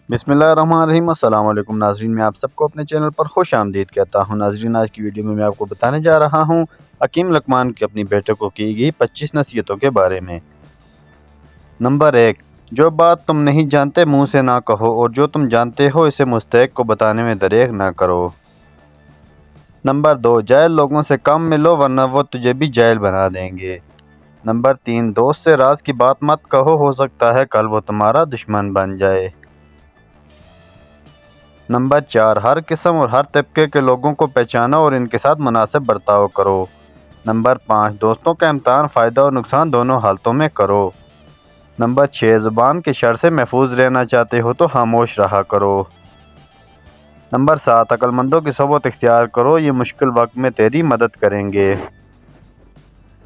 बिस्मिल्लाहिर्रहमानिर्रहीम। अस्सलाम वालेकुम नाज़रीन, मैं आप सबको अपने चैनल पर खुश आमदीद कहता हूँ। नाज़रीन, आज की वीडियो में मैं आपको बताने जा रहा हूँ हकीम लकमान की अपनी बेटे को की गई 25 नसीहतों के बारे में। नंबर 1, जो बात तुम नहीं जानते मुंह से ना कहो, और जो तुम जानते हो इसे मुस्तहिक को बताने में दरेग ना करो। नंबर 2, जाहिल लोगों से कम मिलो वरना वो तुझे भी जाहिल बना देंगे। नंबर 3, दोस्त से राज की बात मत कहो, हो सकता है कल वो तुम्हारा दुश्मन बन जाए। नंबर 4, हर किस्म और हर तबके के लोगों को पहचानो और इनके साथ मुनासिब बर्ताव करो। नंबर 5, दोस्तों का इम्तहान फ़ायदा और नुकसान दोनों हालतों में करो। नंबर 6, ज़ुबान के शर से महफूज रहना चाहते हो तो खामोश रहा करो। नंबर 7, अक्लमंदों की सोबत इख्तियार करो, ये मुश्किल वक्त में तेरी मदद करेंगे।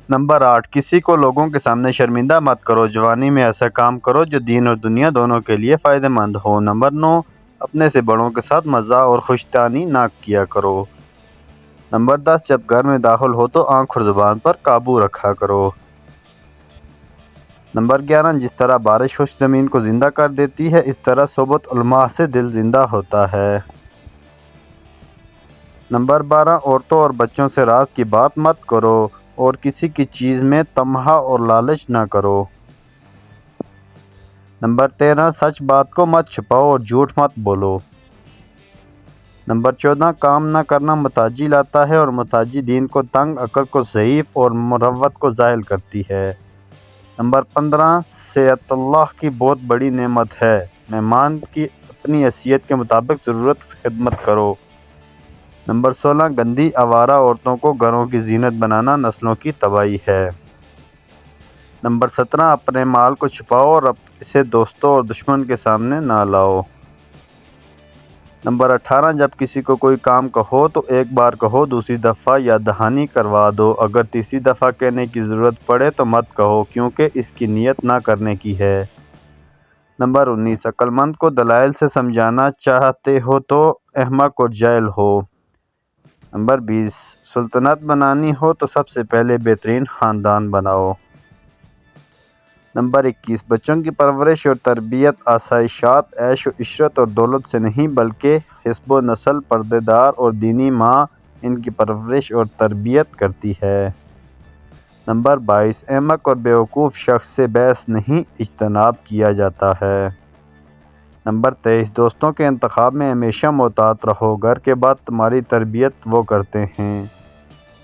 नंबर 8, किसी को लोगों के सामने शर्मिंदा मत करो, जवानी में ऐसा काम करो जो दीन और दुनिया दोनों के लिए फ़ायदेमंद हो। नंबर 9, अपने से बड़ों के साथ मज़ाक और खुशतानी ना किया करो। नंबर 10, जब घर में दाखिल हो तो आँख और ज़ुबान पर काबू रखा करो। नंबर 11, जिस तरह बारिश खुश ज़मीन को ज़िंदा कर देती है, इस तरह सोबत उलमा से दिल ज़िंदा होता है। नंबर 12, औरतों और बच्चों से राज की बात मत करो और किसी की चीज़ में तमहा और लालच ना करो। नंबर 13, सच बात को मत छुपाओ और झूठ मत बोलो। नंबर 14, काम ना करना मुताजी लाता है और मुताजी दीन को तंग, अक्ल को ज़ईफ़ और मुरव्वत को ज़ाइल करती है। नंबर 15, सेहत अल्लाह की बहुत बड़ी नेमत है, मेहमान की अपनी हैसियत के मुताबिक ज़रूरत खिदमत करो। नंबर 16, गंदी आवारा औरतों को घरों की जीनत बनाना नस्लों की तबाही है। नंबर 17, अपने माल को छुपाओ और इसे दोस्तों और दुश्मन के सामने ना लाओ। नंबर 18, जब किसी को कोई काम कहो तो एक बार कहो, दूसरी दफ़ा याद दहानी करवा दो, अगर तीसरी दफ़ा कहने की ज़रूरत पड़े तो मत कहो, क्योंकि इसकी नीयत ना करने की है। नंबर 19, अक्लमंद को दलाइल से समझाना चाहते हो तो अहमक और जाहिल हो। नंबर 20, सुल्तनत बनानी हो तो सबसे पहले बेहतरीन ख़ानदान बनाओ। नंबर 21, बच्चों की परवरिश और तरबियत आसाइशात, ऐश व इशरत और दौलत से नहीं बल्कि हिस्ब नस्ल, पर्देदार और दीनी माँ इनकी परवरिश और तरबियत करती है। नंबर 22, अहमक और बेवकूफ़ शख्स से बहस नहीं इज्तनाब किया जाता है। नंबर 23, दोस्तों के इंतखाब में हमेशा मोहतात रहो, घर के बाद तुम्हारी तरबियत वो करते हैं।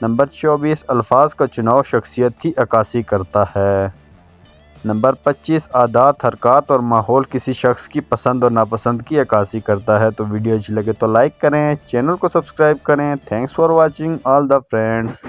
नंबर 24, अल्फाज का चुनाव शख्सियत की अक्कासी करता है। नंबर 25, आदात, हरकत और माहौल किसी शख्स की पसंद और नापसंद की अक्कासी करता है। तो वीडियो अच्छी लगे तो लाइक करें, चैनल को सब्सक्राइब करें। Thanks for watching all the friends.